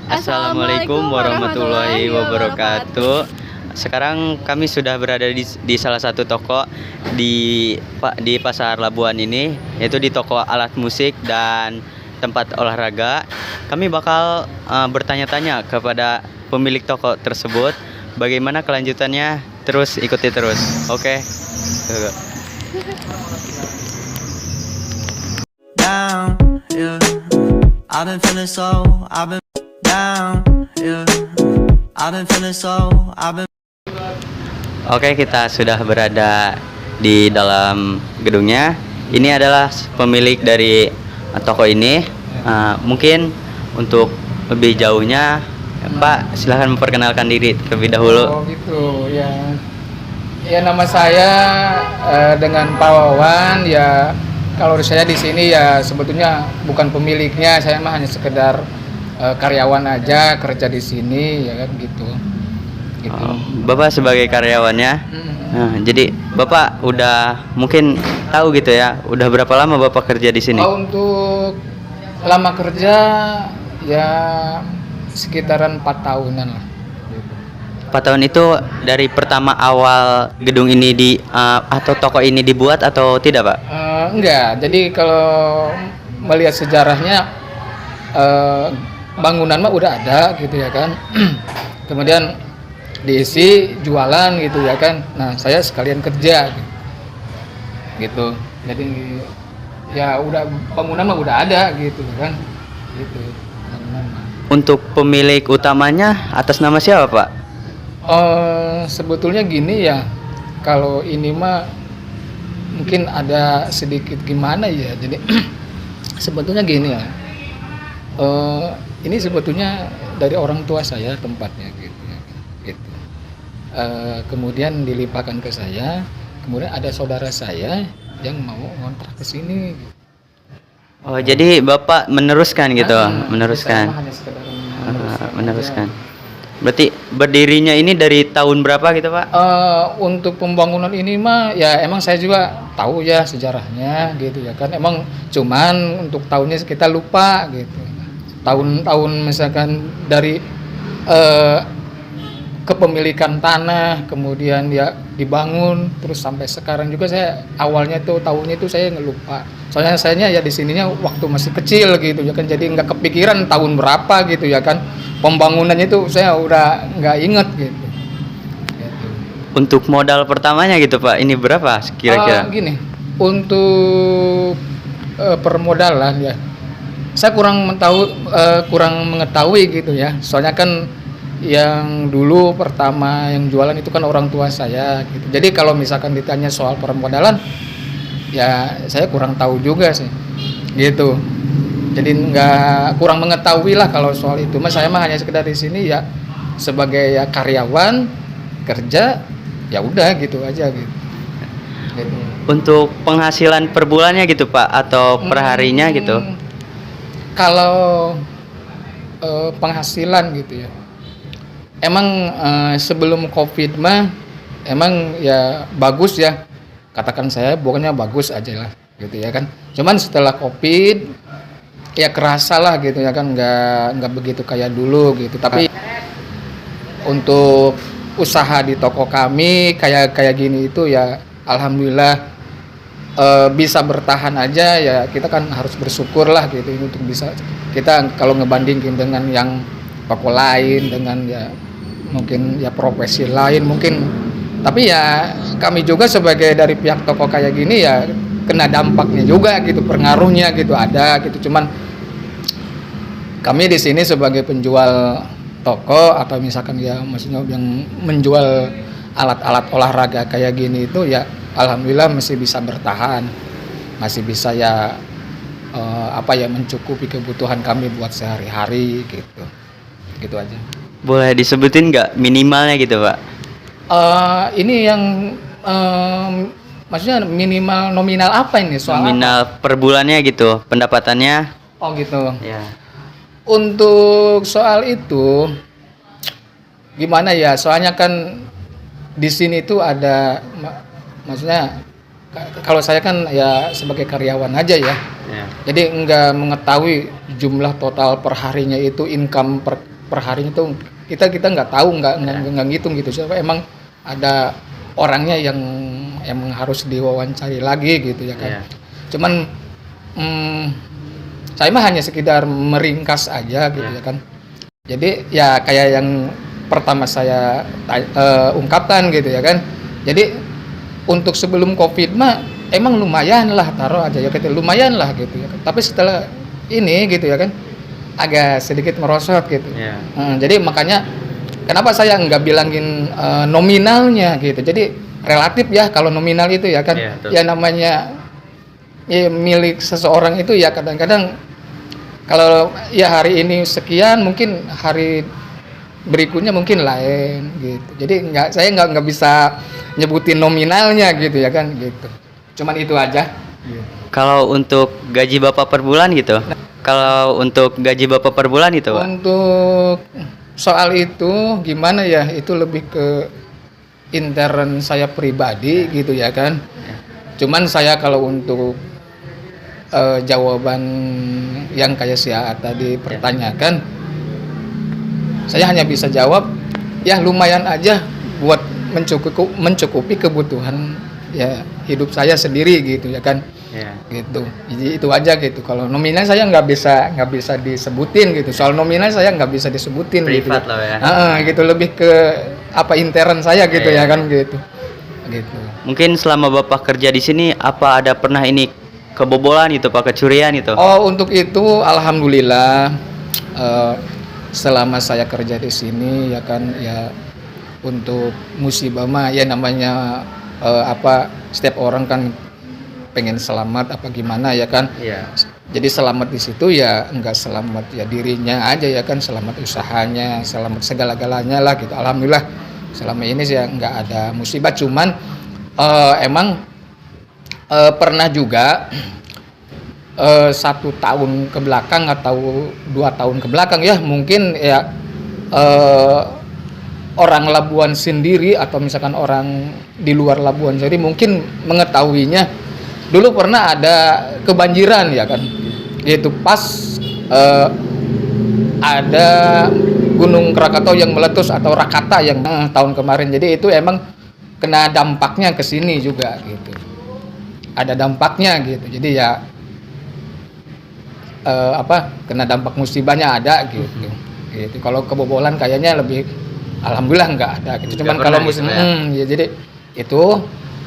Assalamualaikum warahmatullahi wabarakatuh. Sekarang kami sudah berada di salah satu toko di Pasar Labuan ini, yaitu di toko alat musik dan tempat olahraga. Kami bakal bertanya-tanya kepada pemilik toko tersebut bagaimana kelanjutannya. Terus ikuti terus. Oke. Down, yeah. I've been feeling so, I've been down, yeah. I've been feeling so, I've been. Oke, kita sudah berada di dalam gedungnya. Ini adalah pemilik dari toko ini. Mungkin untuk lebih jauhnya, Pak, silahkan memperkenalkan diri terlebih dahulu. Oh gitu ya. Ya nama saya dengan Pak Wawan ya. Kalau saya di sini ya sebetulnya bukan pemiliknya, saya mah hanya sekedar karyawan aja kerja di sini ya kan gitu. Gitu. Bapak sebagai karyawannya. Nah, jadi Bapak udah mungkin tahu gitu ya, udah berapa lama Bapak kerja di sini? Untuk lama kerja ya sekitaran 4 tahunan lah. 4 tahun itu dari pertama awal gedung ini atau toko ini dibuat atau tidak, Pak? Enggak. Jadi kalau melihat sejarahnya bangunan mah udah ada gitu ya kan. Kemudian diisi jualan gitu ya kan. Nah, saya sekalian kerja gitu. Jadi ya udah bangunan mah udah ada gitu kan. Gitu. Bangunan mah. Untuk pemilik utamanya atas nama siapa, Pak? Sebetulnya gini ya, kalau ini mah mungkin ada sedikit gimana ya. Jadi sebetulnya gini ya, ini sebetulnya dari orang tua saya tempatnya gitu ya, gitu. Kemudian dilimpahkan ke saya, kemudian ada saudara saya yang mau ngontrak ke sini. Oh, jadi Bapak meneruskan gitu, meneruskan. Saya hanya sekedar Meneruskan. Berarti berdirinya ini dari tahun berapa gitu, Pak? Untuk pembangunan ini mah ya emang saya juga tahu ya sejarahnya gitu ya kan. Emang cuman untuk tahunnya kita lupa gitu. Tahun-tahun misalkan dari kepemilikan tanah, kemudian ya dibangun, terus sampai sekarang juga saya awalnya tuh tahunnya itu saya ngelupa. Soalnya saya ya di sininya waktu masih kecil gitu ya kan, jadi nggak kepikiran tahun berapa gitu ya kan. Pembangunannya itu saya udah nggak inget gitu. Untuk modal pertamanya gitu, Pak, ini berapa kira-kira? Gini, untuk permodalan ya, saya kurang mengetahui gitu ya. Soalnya kan yang dulu pertama yang jualan itu kan orang tua saya gitu. Jadi kalau misalkan ditanya soal permodalan, ya saya kurang tahu juga sih, gitu. Jadi kurang mengetahui lah kalau soal itu. Mas saya mah hanya sekedar di sini ya sebagai ya karyawan kerja, ya udah gitu aja gitu. Untuk penghasilan per bulannya gitu, Pak, atau per harinya gitu? Kalau penghasilan gitu ya, emang sebelum COVID mah emang ya bagus ya, katakan saya bukannya bagus aja lah gitu ya kan. Cuman setelah COVID ya kerasa lah gitu ya kan, nggak begitu kayak dulu gitu. Tapi untuk usaha di toko kami kayak gini itu ya alhamdulillah bisa bertahan aja ya. Kita kan harus bersyukur lah gitu untuk bisa kita kalau ngebandingin dengan yang toko lain, dengan ya mungkin ya profesi lain mungkin. Tapi ya kami juga sebagai dari pihak toko kayak gini ya kena dampaknya juga gitu, pengaruhnya gitu ada gitu. Cuman kami di sini sebagai penjual toko atau misalkan ya maksudnya yang menjual alat-alat olahraga kayak gini itu ya alhamdulillah masih bisa bertahan, masih bisa ya mencukupi kebutuhan kami buat sehari-hari gitu. Gitu aja. Boleh disebutin nggak minimalnya gitu, Pak? Ini yang maksudnya minimal nominal apa ini soal nominal apa? Per bulannya gitu, pendapatannya? Oh gitu. Ya. Untuk soal itu gimana ya? Soalnya kan di sini tuh ada maksudnya kalau saya kan ya sebagai karyawan aja ya. Jadi nggak mengetahui jumlah total per harinya itu income perharinya tuh kita nggak tahu, nggak ngitung gitu. Siapa emang ada orangnya yang emang harus diwawancari lagi gitu ya kan. Iya. Cuman saya mah hanya sekedar meringkas aja gitu ya kan. Jadi ya kayak yang pertama saya ungkapkan gitu ya kan. Jadi untuk sebelum Covid mah emang lumayan lah, taruh aja ya gitu, lumayan lah gitu ya kan. Tapi setelah ini gitu ya kan agak sedikit merosot gitu. Iya. Jadi makanya kenapa saya nggak bilangin nominalnya gitu. Jadi relatif ya kalau nominal itu ya kan. Iya, betul. Ya namanya ya, milik seseorang itu ya kadang-kadang kalau ya hari ini sekian, mungkin hari berikutnya mungkin lain gitu. Jadi saya nggak bisa nyebutin nominalnya gitu ya kan gitu. Cuman itu aja. Kalau untuk gaji Bapak per bulan gitu. Kalau untuk gaji Bapak per bulan itu, Pak? Untuk soal itu gimana ya? Itu lebih ke intern saya pribadi gitu ya kan. Cuman saya kalau untuk jawaban yang kayak si Aat tadi pertanyakan, saya hanya bisa jawab ya lumayan aja buat mencukupi kebutuhan ya hidup saya sendiri gitu ya kan. Iya. Gitu. Jadi itu aja gitu. Kalau nominal saya nggak bisa disebutin gitu. Soal nominal saya nggak bisa disebutin Privat gitu. lah ya. Gitu lebih ke apa intern saya gitu Iya. ya kan gitu. Gitu. Mungkin selama Bapak kerja di sini apa ada pernah ini kebobolan itu Pak, kecurian itu? Oh, untuk itu alhamdulillah selama saya kerja di sini ya kan ya untuk musibah mah ya namanya setiap orang kan pengen selamat apa gimana ya kan. Iya. Jadi selamat di situ ya enggak selamat ya dirinya aja ya kan, selamat usahanya, selamat segala-galanya lah gitu. Alhamdulillah selama ini sih ya enggak ada musibah, cuman emang pernah juga 1 tahun ke belakang atau 2 tahun ke belakang ya mungkin ya orang Labuan sendiri atau misalkan orang di luar Labuan jadi mungkin mengetahuinya dulu pernah ada kebanjiran ya kan gitu pas ada Gunung Krakatau yang meletus atau Rakata yang tahun kemarin, jadi itu emang kena dampaknya ke sini juga gitu, ada dampaknya gitu, jadi ya kena dampak musibahnya ada gitu. Gitu. Kalau kebobolan kayaknya lebih alhamdulillah nggak ada gitu. Cuman kalau musim ya jadi itu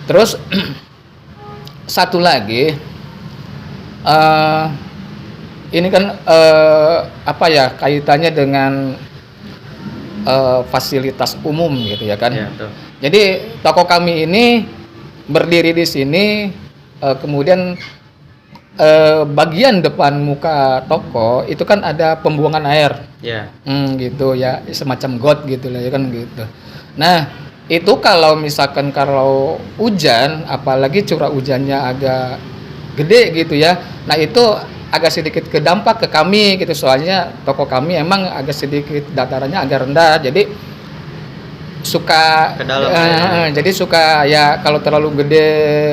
terus satu lagi ini kan kaitannya dengan fasilitas umum gitu ya kan. Iya, betul. Jadi toko kami ini berdiri di sini kemudian bagian depan muka toko itu kan ada pembuangan air. Iya. Gitu ya, semacam got gitu lah ya kan gitu. Nah, itu kalau misalkan kalau hujan, apalagi curah hujannya agak gede gitu ya. Nah, itu agak sedikit kedampak ke kami gitu, soalnya toko kami emang agak sedikit datarannya agak rendah. Jadi suka Ke dalam, jadi suka ya kalau terlalu gede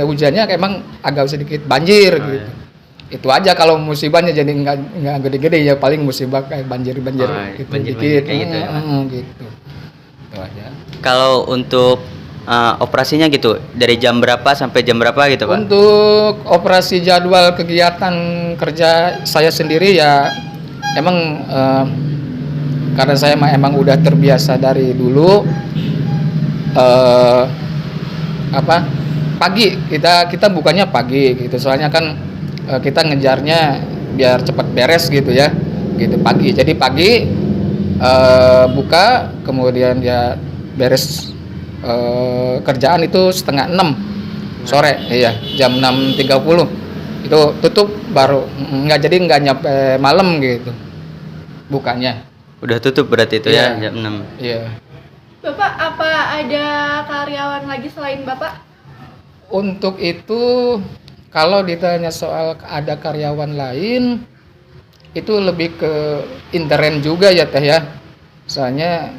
hujannya emang agak sedikit banjir gitu. Iya. Itu aja kalau musibahnya, jadi nggak gede-gede ya, paling musibah kayak banjir gitu banjir dikit kayak gitu ya, Pak? gitu. Itu aja. Kalau untuk operasinya gitu dari jam berapa sampai jam berapa gitu Pak? Untuk operasi jadwal kegiatan kerja saya sendiri ya emang karena saya emang udah terbiasa dari dulu pagi kita bukannya pagi gitu, soalnya kan kita ngejarnya biar cepat beres gitu ya gitu pagi, jadi pagi buka kemudian ya beres kerjaan itu 5:30 sore, iya jam 6.30 itu tutup, baru nggak nyampe malam gitu bukanya. Udah tutup berarti itu Iya. ya jam 6. Iya. Bapak, apa ada karyawan lagi selain Bapak? Untuk itu kalau ditanya soal ada karyawan lain itu lebih ke intern juga ya teh ya, soalnya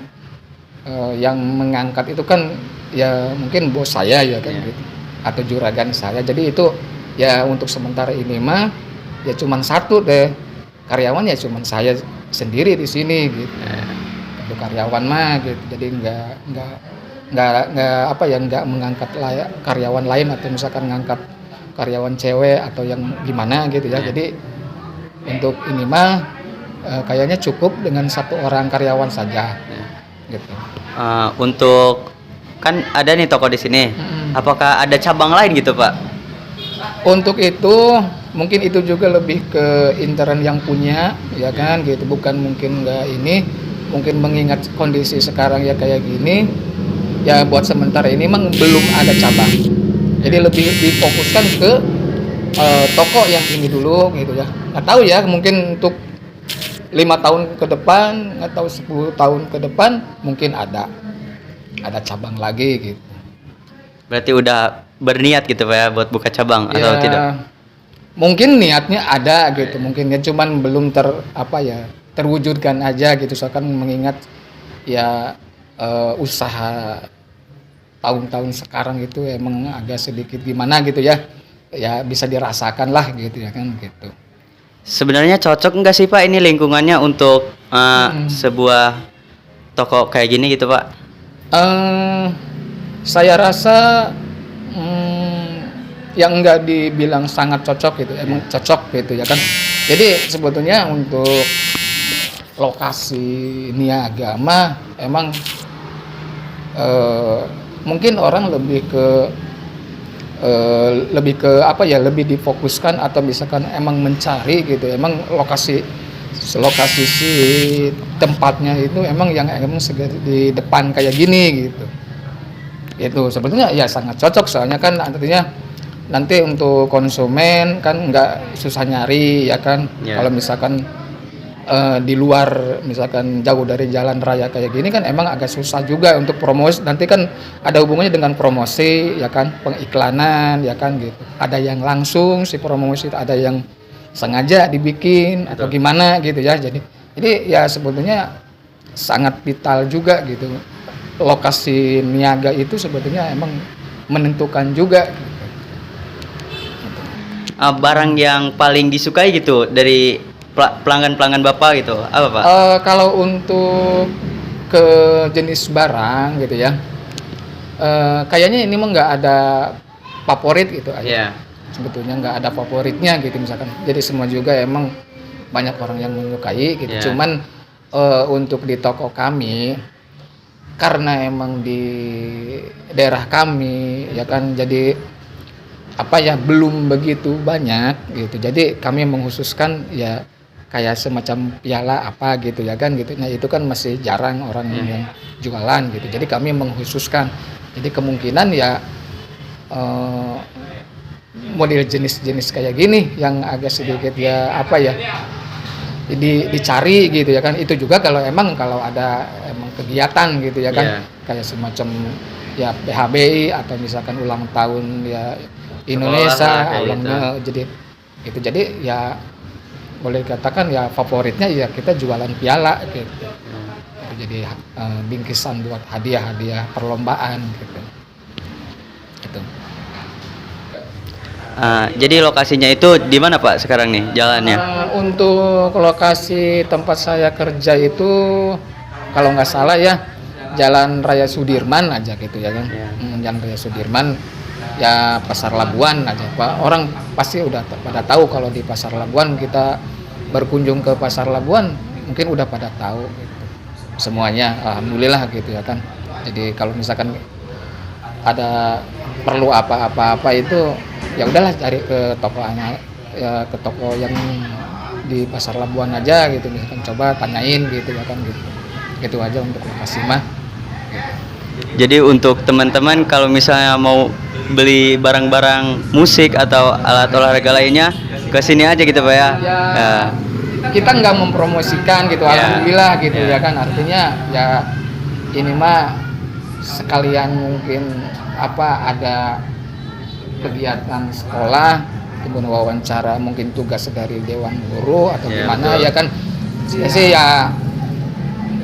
yang mengangkat itu kan ya mungkin bos saya ya kan gitu, atau juragan saya, jadi itu ya untuk sementara ini mah ya cuman satu deh karyawan, ya cuman saya sendiri di sini gitu. gitu karyawan mah gitu. Jadi nggak apa ya, nggak mengangkat karyawan lain atau misalkan ngangkat karyawan cewek atau yang gimana gitu ya. Jadi untuk ini mah kayaknya cukup dengan 1 orang karyawan saja gitu. Untuk kan ada nih toko di sini. Apakah ada cabang lain gitu, Pak? Untuk itu mungkin itu juga lebih ke intern yang punya ya kan gitu, bukan mungkin nggak ini, mungkin mengingat kondisi sekarang ya kayak gini ya, buat sementara ini memang belum ada cabang, jadi lebih difokuskan ke toko yang ini dulu gitu ya. Nggak tahu ya, mungkin untuk 5 tahun ke depan atau 10 tahun ke depan mungkin ada cabang lagi gitu. Berarti udah berniat gitu Pak ya buat buka cabang atau tidak? Mungkin niatnya ada gitu, mungkin ya cuman belum terwujudkan aja gitu. Soalnya mengingat ya usaha tahun-tahun sekarang itu emang agak sedikit gimana gitu ya. Ya bisa dirasakan lah gitu ya kan gitu. Sebenarnya cocok nggak sih Pak ini lingkungannya untuk sebuah toko kayak gini gitu Pak? Saya rasa yang enggak dibilang sangat cocok gitu, emang cocok gitu ya kan. Jadi sebetulnya untuk lokasi niaga mah emang mungkin orang lebih ke apa ya, lebih difokuskan atau misalkan emang mencari gitu, emang lokasi si tempatnya itu emang yang emang di depan kayak gini gitu. Itu sebetulnya ya sangat cocok, soalnya kan artinya nanti untuk konsumen kan nggak susah nyari ya kan. Kalau misalkan di luar misalkan jauh dari jalan raya kayak gini kan emang agak susah juga untuk promosi, nanti kan ada hubungannya dengan promosi ya kan, pengiklanan ya kan gitu. Ada yang langsung si promosi, ada yang sengaja dibikin atau gimana gitu ya. Jadi ya sebetulnya sangat vital juga gitu. Lokasi niaga itu sebetulnya emang menentukan juga gitu. Barang yang paling disukai gitu dari pelanggan-pelanggan Bapak gitu apa Pak? Kalau untuk ke jenis barang gitu ya, kayaknya ini mah nggak ada favorit gitu aja. Sebetulnya nggak ada favoritnya gitu misalkan. Jadi semua juga emang banyak orang yang menyukai gitu. Cuman untuk di toko kami, karena emang di daerah kami ya kan, jadi apa ya, belum begitu banyak gitu. Jadi kami mengkhususkan ya kayak semacam piala apa gitu ya kan gitu. Nah itu kan masih jarang orang yang jualan gitu. Jadi kami mengkhususkan. Jadi kemungkinan ya model jenis-jenis kayak gini yang agak sedikit ya apa ya, dicari gitu ya kan. Itu juga kalau ada kegiatan gitu ya kan, kayak semacam ya PHBI atau misalkan ulang tahun ya Indonesia ulangnya gitu. Jadi ya boleh dikatakan ya favoritnya ya kita jualan piala gitu. Jadi bingkisan buat hadiah perlombaan gitu. Gitu. Jadi lokasinya itu di mana Pak sekarang nih jalannya? Untuk lokasi tempat saya kerja itu kalau nggak salah ya Jalan Raya Sudirman aja gitu ya kan. Jalan Raya Sudirman ya, Pasar Labuan aja Pak. Orang pasti udah pada tahu kalau di Pasar Labuan, kita berkunjung ke Pasar Labuan mungkin udah pada tahu gitu. Semuanya alhamdulillah gitu ya kan. Jadi kalau misalkan ada perlu apa-apa itu ya udahlah cari ke tokonya ya, ke toko yang di Pasar Labuan aja gitu, misalkan coba tanyain gitu ya kan gitu. Gitu aja untuk lokasi mah. Jadi untuk teman-teman kalau misalnya mau beli barang-barang musik atau alat olahraga lainnya ke sini aja gitu Pak ya. Kita nggak mempromosikan gitu, alhamdulillah gitu ya kan. Artinya ya ini mah sekalian mungkin ada kegiatan sekolah, kemudian wawancara mungkin tugas dari dewan guru atau gimana ya kan. Sih ya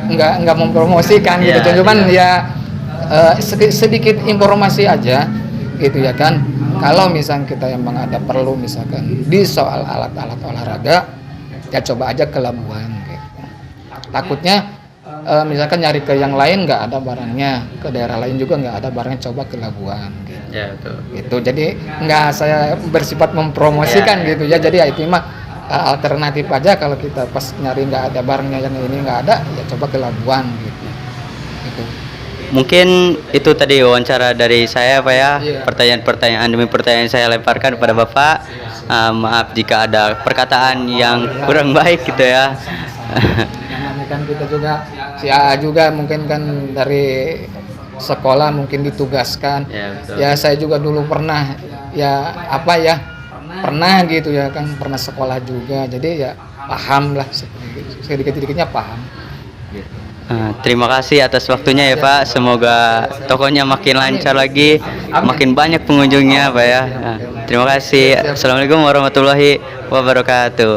nggak mempromosikan gitu, cuman ya sedikit informasi aja gitu ya kan. Kalau misalnya kita emang ada perlu misalkan di soal alat-alat olahraga ya coba aja ke Labuan gitu. Takutnya misalkan nyari ke yang lain nggak ada barangnya, ke daerah lain juga nggak ada barangnya, coba ke Labuan gitu. Ya, betul. Gitu. Jadi nggak saya bersifat mempromosikan Ya. gitu ya. Jadi ya itu mah alternatif aja, kalau kita pas nyari nggak ada barangnya, yang ini nggak ada, ya coba ke Labuan gitu. Gitu. Mungkin itu tadi wawancara dari saya Pak ya. Iya. Pertanyaan demi pertanyaan saya lemparkan kepada Bapak. Maaf jika ada perkataan yang kurang baik gitu ya. Namanya kan kita juga, si AA juga mungkin kan dari sekolah mungkin ditugaskan. Ya, betul. Ya saya juga dulu pernah pernah gitu ya kan, pernah sekolah juga, jadi ya paham lah, sedikit-sedikitnya paham. Terima kasih atas waktunya ya Pak. Semoga tokonya makin lancar lagi, makin banyak pengunjungnya Pak ya. Terima kasih. Assalamualaikum warahmatullahi wabarakatuh.